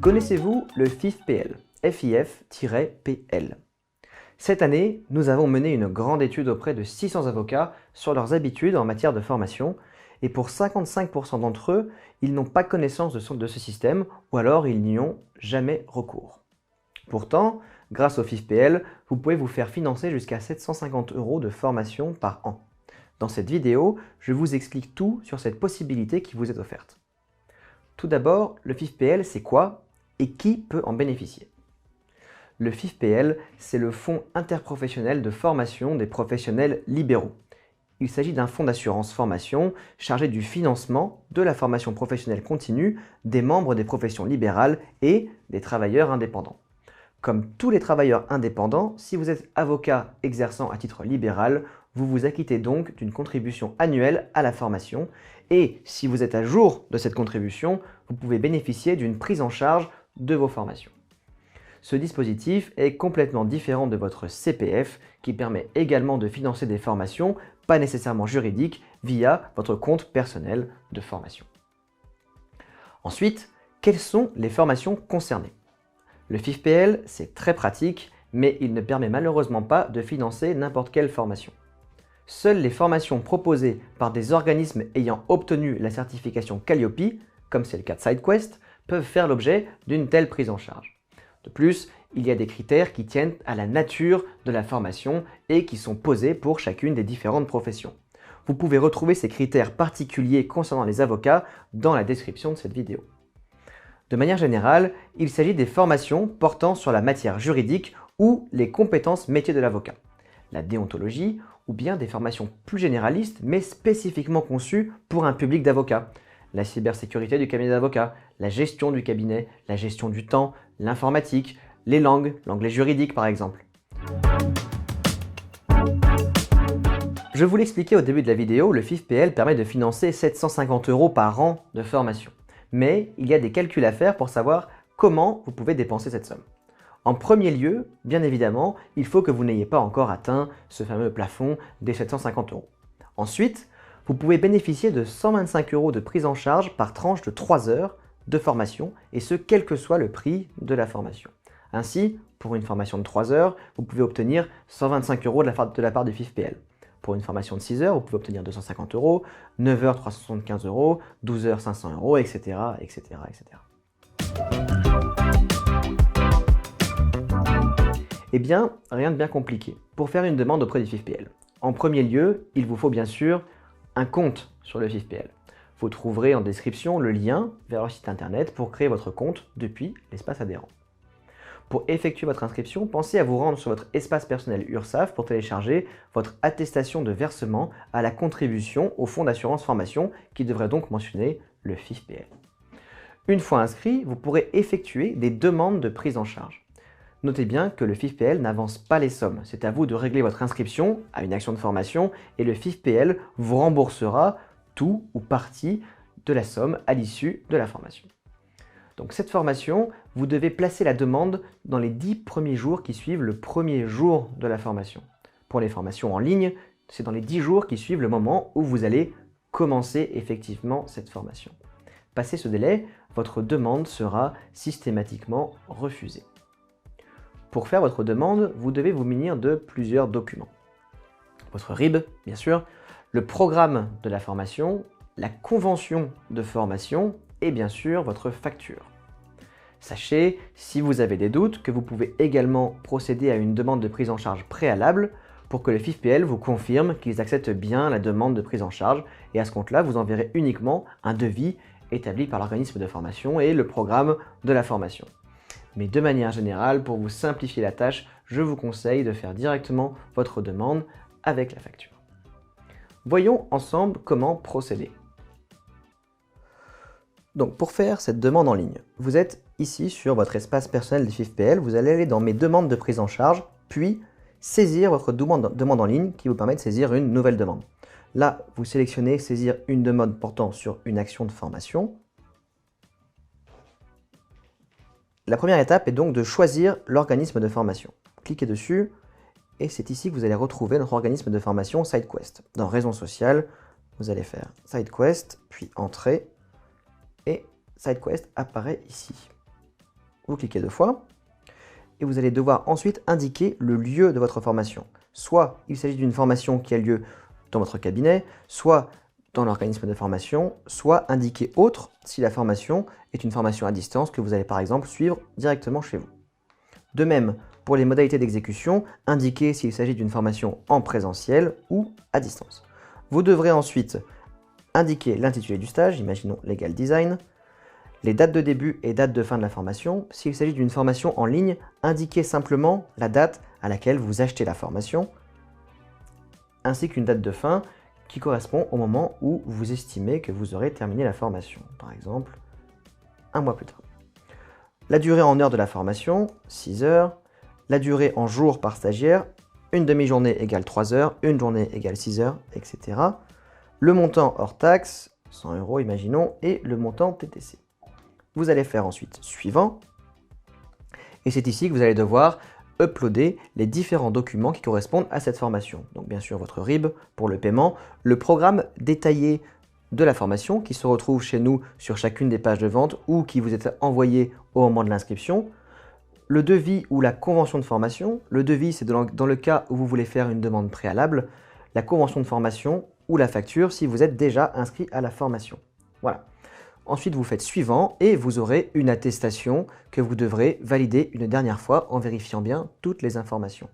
Connaissez-vous le FIF-PL, FIF-PL? Cette année, nous avons mené une grande étude auprès de 600 avocats sur leurs habitudes en matière de formation et pour 55% d'entre eux, ils n'ont pas connaissance de ce système ou alors ils n'y ont jamais recours. Pourtant, grâce au FIF-PL, vous pouvez vous faire financer jusqu'à 750 € de formation par an. Dans cette vidéo, je vous explique tout sur cette possibilité qui vous est offerte. Tout d'abord, le FIF-PL, c'est quoi et qui peut en bénéficier? Le FIF-PL, c'est le Fonds interprofessionnel de formation des professionnels libéraux. Il s'agit d'un fonds d'assurance formation chargé du financement de la formation professionnelle continue des membres des professions libérales et des travailleurs indépendants. Comme tous les travailleurs indépendants, si vous êtes avocat exerçant à titre libéral, vous vous acquittez donc d'une contribution annuelle à la formation et si vous êtes à jour de cette contribution, vous pouvez bénéficier d'une prise en charge de vos formations. Ce dispositif est complètement différent de votre CPF qui permet également de financer des formations, pas nécessairement juridiques, via votre compte personnel de formation. Ensuite, quelles sont les formations concernées? Le FIF-PL, c'est très pratique, mais il ne permet malheureusement pas de financer n'importe quelle formation. Seules les formations proposées par des organismes ayant obtenu la certification Calliope, comme c'est le cas de SideQuest, peuvent faire l'objet d'une telle prise en charge. De plus, il y a des critères qui tiennent à la nature de la formation et qui sont posés pour chacune des différentes professions. Vous pouvez retrouver ces critères particuliers concernant les avocats dans la description de cette vidéo. De manière générale, il s'agit des formations portant sur la matière juridique ou les compétences métiers de l'avocat, la déontologie ou bien des formations plus généralistes mais spécifiquement conçues pour un public d'avocats, la cybersécurité du cabinet d'avocats, la gestion du cabinet, la gestion du temps, l'informatique, les langues, l'anglais juridique par exemple. Je vous l'expliquais au début de la vidéo, le FIF-PL permet de financer 750 € par an de formation. Mais il y a des calculs à faire pour savoir comment vous pouvez dépenser cette somme. En premier lieu, bien évidemment, il faut que vous n'ayez pas encore atteint ce fameux plafond des 750 €. Ensuite, vous pouvez bénéficier de 125 € de prise en charge par tranche de 3 heures de formation et ce, quel que soit le prix de la formation. Ainsi, pour une formation de 3 heures, vous pouvez obtenir 125 € de la part du FIF-PL. Pour une formation de 6 heures, vous pouvez obtenir 250 €, 9 heures 375 €, 12 heures 500 €, etc., etc., etc. Eh bien, rien de bien compliqué pour faire une demande auprès du FIF-PL. En premier lieu, il vous faut bien sûr un compte sur le FIF-PL. Vous trouverez en description le lien vers leur site internet pour créer votre compte depuis l'espace adhérent. Pour effectuer votre inscription, pensez à vous rendre sur votre espace personnel URSSAF pour télécharger votre attestation de versement à la contribution au fonds d'assurance formation qui devrait donc mentionner le FIF-PL. Une fois inscrit, vous pourrez effectuer des demandes de prise en charge. Notez bien que le FIF-PL n'avance pas les sommes. C'est à vous de régler votre inscription à une action de formation et le FIF-PL vous remboursera tout ou partie de la somme à l'issue de la formation. Donc cette formation, vous devez placer la demande dans les 10 premiers jours qui suivent le premier jour de la formation. Pour les formations en ligne, c'est dans les 10 jours qui suivent le moment où vous allez commencer effectivement cette formation. Passé ce délai, votre demande sera systématiquement refusée. Pour faire votre demande, vous devez vous munir de plusieurs documents. Votre RIB, bien sûr, le programme de la formation, la convention de formation et bien sûr votre facture. Sachez, si vous avez des doutes, que vous pouvez également procéder à une demande de prise en charge préalable pour que le FIF-PL vous confirme qu'ils acceptent bien la demande de prise en charge et à ce compte-là, vous enverrez uniquement un devis établi par l'organisme de formation et le programme de la formation. Mais de manière générale, pour vous simplifier la tâche, je vous conseille de faire directement votre demande avec la facture. Voyons ensemble comment procéder. Donc pour faire cette demande en ligne, vous êtes ici sur votre espace personnel du FIF-PL, vous allez aller dans mes demandes de prise en charge, puis saisir votre demande en ligne qui vous permet de saisir une nouvelle demande. Là, vous sélectionnez saisir une demande portant sur une action de formation. La première étape est donc de choisir l'organisme de formation. Cliquez dessus et c'est ici que vous allez retrouver notre organisme de formation SideQuest. Dans Raison sociale, vous allez faire SideQuest, puis Entrée, et SideQuest apparaît ici. Vous cliquez 2 fois, et vous allez devoir ensuite indiquer le lieu de votre formation. Soit il s'agit d'une formation qui a lieu dans votre cabinet, soit dans l'organisme de formation, soit indiquer autre si la formation est une formation à distance que vous allez par exemple suivre directement chez vous. De même, pour les modalités d'exécution, indiquez s'il s'agit d'une formation en présentiel ou à distance. Vous devrez ensuite indiquer l'intitulé du stage, imaginons Legal Design, les dates de début et dates de fin de la formation. S'il s'agit d'une formation en ligne, indiquez simplement la date à laquelle vous achetez la formation, ainsi qu'une date de fin qui correspond au moment où vous estimez que vous aurez terminé la formation, par exemple 1 mois plus tard. La durée en heures de la formation, 6 heures. La durée en jours par stagiaire, une demi-journée égale 3 heures, une journée égale 6 heures, etc. Le montant hors taxe, 100 € imaginons, et le montant TTC. Vous allez faire ensuite suivant, et c'est ici que vous allez devoir uploader les différents documents qui correspondent à cette formation. Donc bien sûr votre RIB pour le paiement, le programme détaillé de la formation qui se retrouve chez nous sur chacune des pages de vente ou qui vous est envoyé au moment de l'inscription, le devis ou la convention de formation. Le devis, c'est dans le cas où vous voulez faire une demande préalable, la convention de formation ou la facture si vous êtes déjà inscrit à la formation. Voilà. Ensuite, vous faites suivant et vous aurez une attestation que vous devrez valider une dernière fois en vérifiant bien toutes les informations.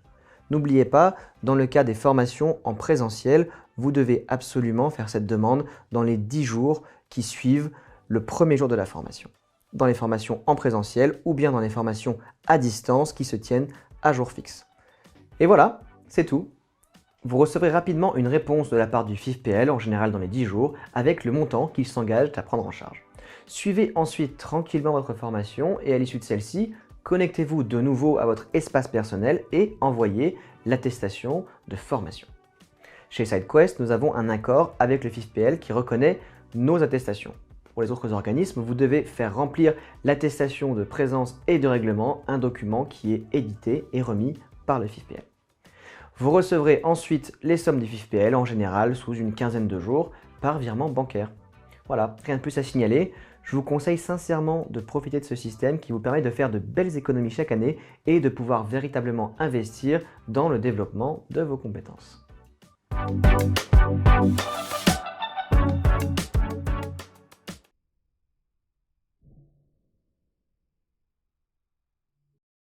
N'oubliez pas, dans le cas des formations en présentiel, vous devez absolument faire cette demande dans les 10 jours qui suivent le premier jour de la formation. Dans les formations en présentiel ou bien dans les formations à distance qui se tiennent à jour fixe. Et voilà, c'est tout. Vous recevrez rapidement une réponse de la part du FIFPL, en général dans les 10 jours, avec le montant qu'il s'engage à prendre en charge. Suivez ensuite tranquillement votre formation et à l'issue de celle-ci, connectez-vous de nouveau à votre espace personnel et envoyez l'attestation de formation. Chez SideQuest, nous avons un accord avec le FIFPL qui reconnaît nos attestations. Pour les autres organismes, vous devez faire remplir l'attestation de présence et de règlement, un document qui est édité et remis par le FIFPL. Vous recevrez ensuite les sommes du FIFPL en général sous une quinzaine de jours par virement bancaire. Voilà, rien de plus à signaler. Je vous conseille sincèrement de profiter de ce système qui vous permet de faire de belles économies chaque année et de pouvoir véritablement investir dans le développement de vos compétences.